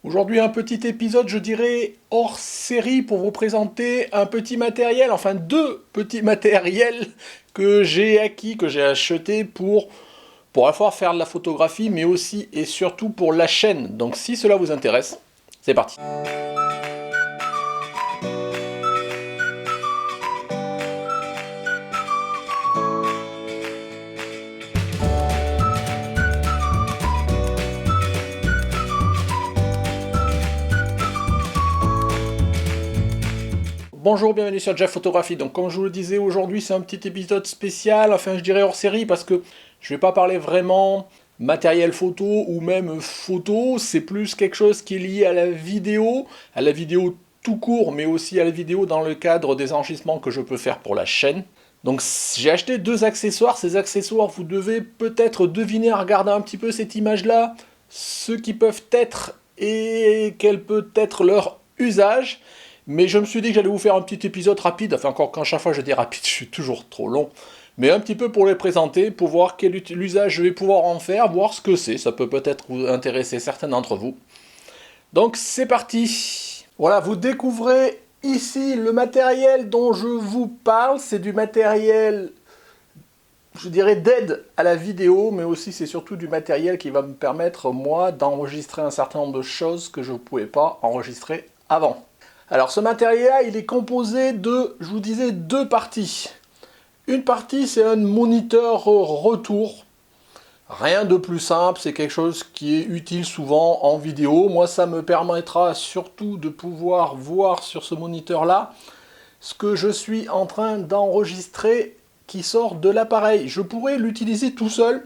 Aujourd'hui, un petit épisode, je dirais, hors série pour vous présenter un petit matériel, enfin deux petits matériels que j'ai acquis, que j'ai acheté pour à la fois faire de la photographie, mais aussi et surtout pour la chaîne. Donc si cela vous intéresse, c'est parti. Bonjour, bienvenue sur Jeff Photographie. Donc comme je vous le disais, aujourd'hui c'est un petit épisode spécial, enfin je dirais hors série, parce que je ne vais pas parler vraiment matériel photo ou même photo, c'est plus quelque chose qui est lié à la vidéo tout court, mais aussi à la vidéo dans le cadre des enregistrements que je peux faire pour la chaîne. Donc j'ai acheté deux accessoires, ces accessoires vous devez peut-être deviner en regardant un petit peu cette image-là, ce qui peuvent être et quel peut être leur usage. Mais je me suis dit que j'allais vous faire un petit épisode rapide, enfin encore qu'à chaque fois je dis rapide, je suis toujours trop long, mais un petit peu pour les présenter, pour voir quel usage je vais pouvoir en faire, voir ce que c'est, ça peut peut-être vous intéresser certains d'entre vous. Donc c'est parti. Voilà, vous découvrez ici le matériel dont je vous parle, c'est du matériel, je dirais, d'aide à la vidéo, mais aussi c'est surtout du matériel qui va me permettre, moi, d'enregistrer un certain nombre de choses que je ne pouvais pas enregistrer avant. Alors ce matériel-là, il est composé de, je vous disais, deux parties. Une partie, c'est un moniteur retour. Rien de plus simple, c'est quelque chose qui est utile souvent en vidéo. Moi, ça me permettra surtout de pouvoir voir sur ce moniteur-là ce que je suis en train d'enregistrer qui sort de l'appareil. Je pourrais l'utiliser tout seul,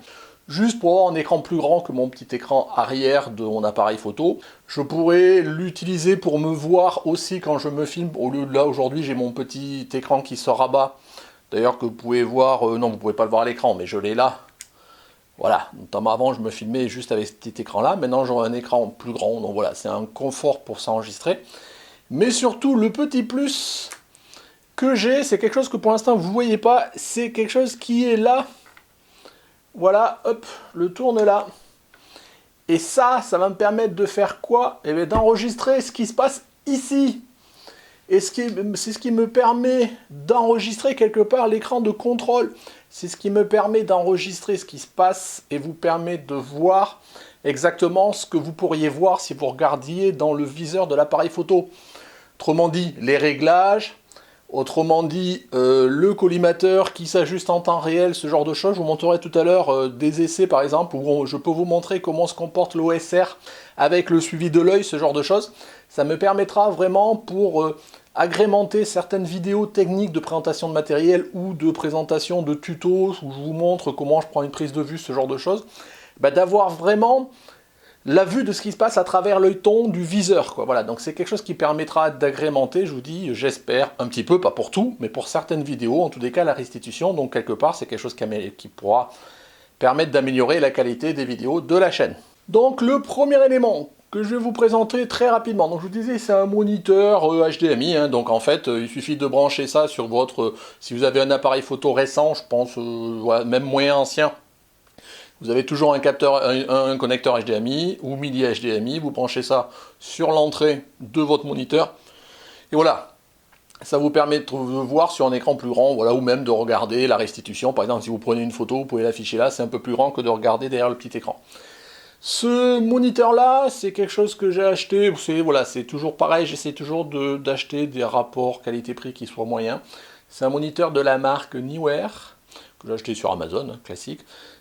juste pour avoir un écran plus grand que mon petit écran arrière de mon appareil photo. Je pourrais l'utiliser pour me voir aussi quand je me filme. Au lieu de là, aujourd'hui, j'ai mon petit écran qui sort à bas. D'ailleurs, que vous pouvez voir, non, vous ne pouvez pas le voir à l'écran, mais je l'ai là. Voilà, notamment avant, je me filmais juste avec ce petit écran-là. Maintenant, j'aurai un écran plus grand, donc voilà, c'est un confort pour s'enregistrer. Mais surtout, le petit plus que j'ai, c'est quelque chose que pour l'instant, vous ne voyez pas. C'est quelque chose qui est là. Voilà, hop, le tourne là. Et ça va me permettre de faire quoi? Eh bien, d'enregistrer ce qui se passe ici. Et c'est ce qui me permet d'enregistrer quelque part l'écran de contrôle. C'est ce qui me permet d'enregistrer ce qui se passe et vous permet de voir exactement ce que vous pourriez voir si vous regardiez dans le viseur de l'appareil photo. Autrement dit, les réglages. Autrement dit, le collimateur qui s'ajuste en temps réel, ce genre de choses. Je vous montrerai tout à l'heure des essais par exemple, où je peux vous montrer comment se comporte l'OSR avec le suivi de l'œil, ce genre de choses. Ça me permettra vraiment pour agrémenter certaines vidéos techniques de présentation de matériel ou de présentation de tutos, où je vous montre comment je prends une prise de vue, ce genre de choses, d'avoir vraiment la vue de ce qui se passe à travers l'œilleton du viseur, quoi. Voilà, donc c'est quelque chose qui permettra d'agrémenter, je vous dis, j'espère, un petit peu, pas pour tout, mais pour certaines vidéos, en tous les cas, la restitution, donc quelque part, c'est quelque chose qui pourra permettre d'améliorer la qualité des vidéos de la chaîne. Donc le premier élément que je vais vous présenter très rapidement, donc je vous disais, c'est un moniteur HDMI, hein, donc en fait, il suffit de brancher ça sur votre, si vous avez un appareil photo récent, je pense, ouais, même moyen ancien, vous avez toujours un capteur, un connecteur HDMI ou midi HDMI, vous branchez ça sur l'entrée de votre moniteur, et voilà, ça vous permet de voir sur un écran plus grand, voilà, ou même de regarder la restitution. Par exemple, si vous prenez une photo, vous pouvez l'afficher là, c'est un peu plus grand que de regarder derrière le petit écran. Ce moniteur-là, c'est quelque chose que j'ai acheté, voilà, c'est toujours pareil, j'essaie toujours d'acheter des rapports qualité-prix qui soient moyens. C'est un moniteur de la marque Neewer, que j'ai acheté sur Amazon, hein, classique.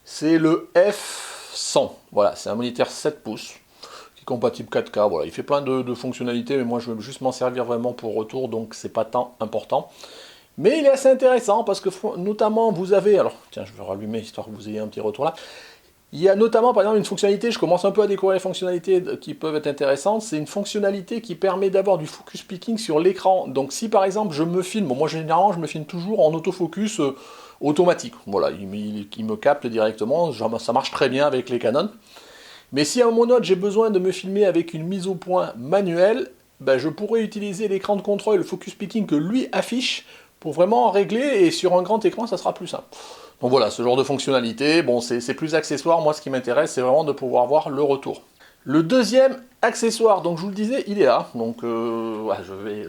C'est le F100, voilà, c'est un moniteur 7 pouces, qui est compatible 4K, voilà, il fait plein de fonctionnalités, mais moi je veux juste m'en servir vraiment pour retour, donc c'est pas tant important. Mais il est assez intéressant, parce que notamment vous avez, alors tiens, je vais rallumer histoire que vous ayez un petit retour là. Il y a notamment par exemple une fonctionnalité, je commence un peu à découvrir les fonctionnalités qui peuvent être intéressantes, c'est une fonctionnalité qui permet d'avoir du focus picking sur l'écran. Donc si par exemple je me filme, bon, moi généralement je me filme toujours en autofocus automatique, voilà, il me capte directement, ça marche très bien avec les Canon. Mais si à un moment donné j'ai besoin de me filmer avec une mise au point manuelle, je pourrais utiliser l'écran de contrôle et le focus picking que lui affiche pour vraiment régler, et sur un grand écran ça sera plus simple. Donc voilà, ce genre de fonctionnalité, bon c'est plus accessoire, moi ce qui m'intéresse c'est vraiment de pouvoir voir le retour. Le deuxième accessoire, donc je vous le disais, il est là. Donc voilà, je vais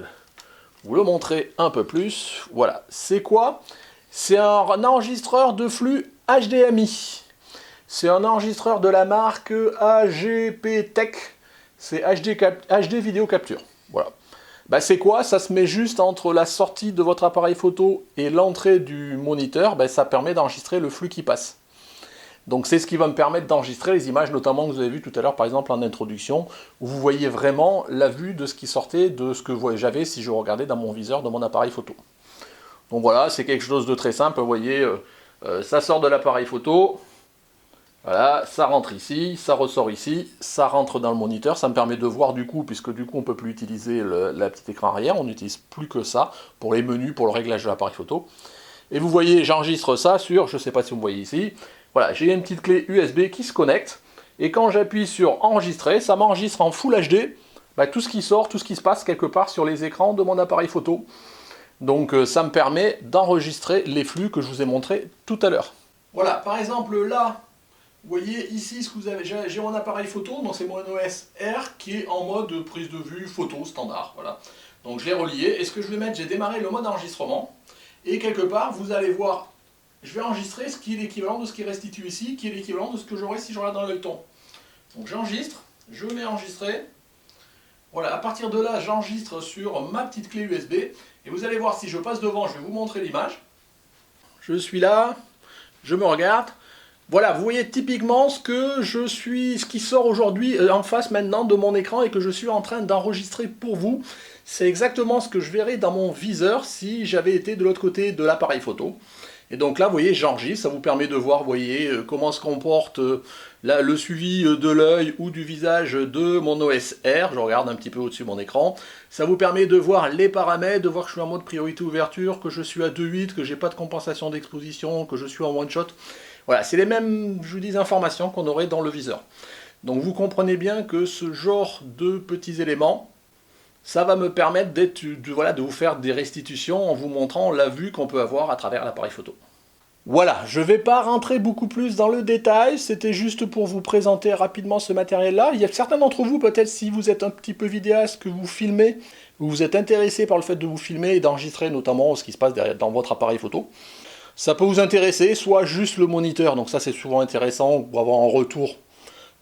vous le montrer un peu plus. Voilà, c'est quoi? C'est un enregistreur de flux HDMI. C'est un enregistreur de la marque AGP Tech. C'est HD Vidéo Capture. Voilà. Bah, c'est quoi? Ça se met juste entre la sortie de votre appareil photo et l'entrée du moniteur. Bah, ça permet d'enregistrer le flux qui passe. Donc c'est ce qui va me permettre d'enregistrer les images, notamment que vous avez vu tout à l'heure, par exemple en introduction, où vous voyez vraiment la vue de ce qui sortait, de ce que j'avais si je regardais dans mon viseur de mon appareil photo. Donc voilà, c'est quelque chose de très simple, vous voyez, ça sort de l'appareil photo, voilà, ça rentre ici, ça ressort ici, ça rentre dans le moniteur, ça me permet de voir du coup, puisque du coup on ne peut plus utiliser la petite écran arrière, on n'utilise plus que ça pour les menus, pour le réglage de l'appareil photo. Et vous voyez, j'enregistre ça sur, je ne sais pas si vous voyez ici, voilà, j'ai une petite clé USB qui se connecte, et quand j'appuie sur enregistrer, ça m'enregistre en Full HD, bah, tout ce qui sort, tout ce qui se passe quelque part sur les écrans de mon appareil photo. Donc ça me permet d'enregistrer les flux que je vous ai montrés tout à l'heure. Voilà, par exemple là, vous voyez ici ce que vous avez, j'ai mon appareil photo, donc c'est mon OS R qui est en mode prise de vue photo standard. Voilà. Donc je l'ai relié, et ce que je vais mettre, j'ai démarré le mode enregistrement, et quelque part vous allez voir, je vais enregistrer ce qui est l'équivalent de ce qui est restitué ici, qui est l'équivalent de ce que j'aurai si je regarde dans l'œilleton. Donc j'enregistre, je mets enregistrer. Voilà, à partir de là, j'enregistre sur ma petite clé USB, et vous allez voir, si je passe devant, je vais vous montrer l'image. Je suis là, je me regarde. Voilà, vous voyez typiquement ce qui sort aujourd'hui en face maintenant de mon écran et que je suis en train d'enregistrer pour vous. C'est exactement ce que je verrais dans mon viseur si j'avais été de l'autre côté de l'appareil photo. Et donc là, vous voyez, j'enregistre, ça vous permet de voir, vous voyez, comment se comporte le suivi de l'œil ou du visage de mon OS R. Je regarde un petit peu au-dessus de mon écran. Ça vous permet de voir les paramètres, de voir que je suis en mode priorité ouverture, que je suis à 2.8, que j'ai pas de compensation d'exposition, que je suis en one shot. Voilà, c'est les mêmes, je vous dis, informations qu'on aurait dans le viseur. Donc vous comprenez bien que ce genre de petits éléments, ça va me permettre de vous faire des restitutions en vous montrant la vue qu'on peut avoir à travers l'appareil photo. Voilà, je ne vais pas rentrer beaucoup plus dans le détail, c'était juste pour vous présenter rapidement ce matériel-là. Il y a certains d'entre vous, peut-être si vous êtes un petit peu vidéaste, que vous filmez, ou vous êtes intéressé par le fait de vous filmer et d'enregistrer notamment ce qui se passe dans votre appareil photo. Ça peut vous intéresser, soit juste le moniteur, donc ça c'est souvent intéressant pour avoir un retour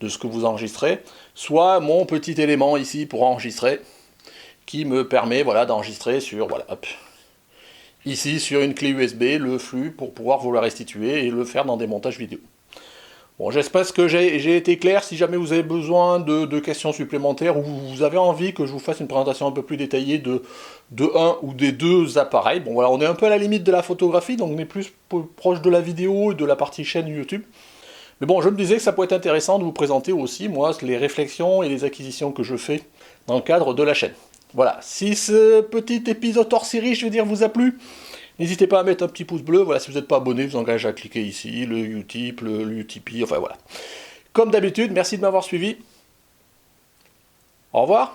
de ce que vous enregistrez, soit mon petit élément ici pour enregistrer, qui me permet voilà, d'enregistrer sur, voilà, hop, ici sur une clé USB, le flux pour pouvoir vous le restituer et le faire dans des montages vidéo. Bon, j'espère que j'ai été clair. Si jamais vous avez besoin de questions supplémentaires ou vous avez envie que je vous fasse une présentation un peu plus détaillée de un ou des deux appareils, bon voilà, on est un peu à la limite de la photographie, donc on est plus proche de la vidéo et de la partie chaîne YouTube. Mais bon, je me disais que ça pourrait être intéressant de vous présenter aussi, moi, les réflexions et les acquisitions que je fais dans le cadre de la chaîne. Voilà, si ce petit épisode hors série, je veux dire, vous a plu, n'hésitez pas à mettre un petit pouce bleu. Voilà, si vous n'êtes pas abonné, je vous engage à cliquer ici, le Utip, le Utipi, enfin voilà. Comme d'habitude, merci de m'avoir suivi. Au revoir.